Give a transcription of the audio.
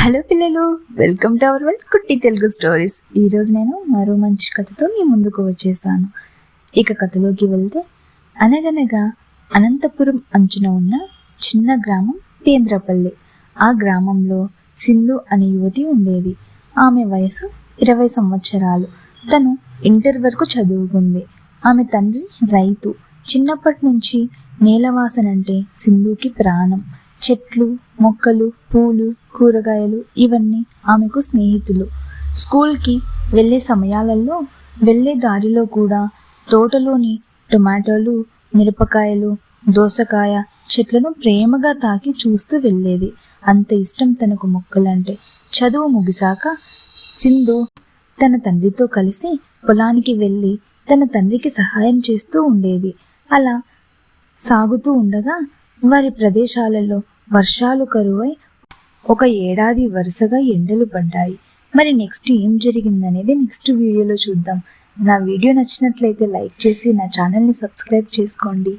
Hello పిల్లలు, welcome to our world కుట్టి Telugu stories. ఈరోజు నేను మరో మంచి కథతో మీ ముందుకు వచ్చేస్తాను. ఇక కథలోకి వెళ్తే, అనగనగా అనంతపురం అంచున ఉన్న చిన్న గ్రామం పేంద్రపల్లి. ఆ గ్రామంలో సింధు అనే యువతి ఉండేది. ఆమె వయసు 20 సంవత్సరాలు. తను ఇంటర్ వరకు చదువుకుంది. ఆమె తండ్రి రైతు. చిన్నప్పటి నుంచి నేలవాసనంటే సింధుకి ప్రాణం. చెట్లు, మొక్కలు, పూలు, కూరగాయలు ఇవన్నీ ఆమెకు స్నేహితులు. స్కూల్కి వెళ్ళే సమయాలలో వెళ్ళే దారిలో కూడా తోటలోని టొమాటోలు, మిరపకాయలు, దోసకాయ చెట్లను ప్రేమగా తాకి చూస్తూ వెళ్ళేది. అంత ఇష్టం తనకు మొక్కలంటే. చదువు ముగిశాక సింధు తన తండ్రితో కలిసి పొలానికి వెళ్ళి తన తండ్రికి సహాయం చేస్తూ ఉండేది. అలా సాగుతూ ఉండగా వారి ప్రదేశాలలో వర్షాలు కరువై 1 ఏడాది వరుసగా ఎండలు పడ్డాయి. మరి నెక్స్ట్ ఏం జరిగిందనేది నెక్స్ట్ వీడియోలో చూద్దాం. నా వీడియో నచ్చినట్లయితే లైక్ చేసి నా ఛానల్ని సబ్స్క్రైబ్ చేసుకోండి.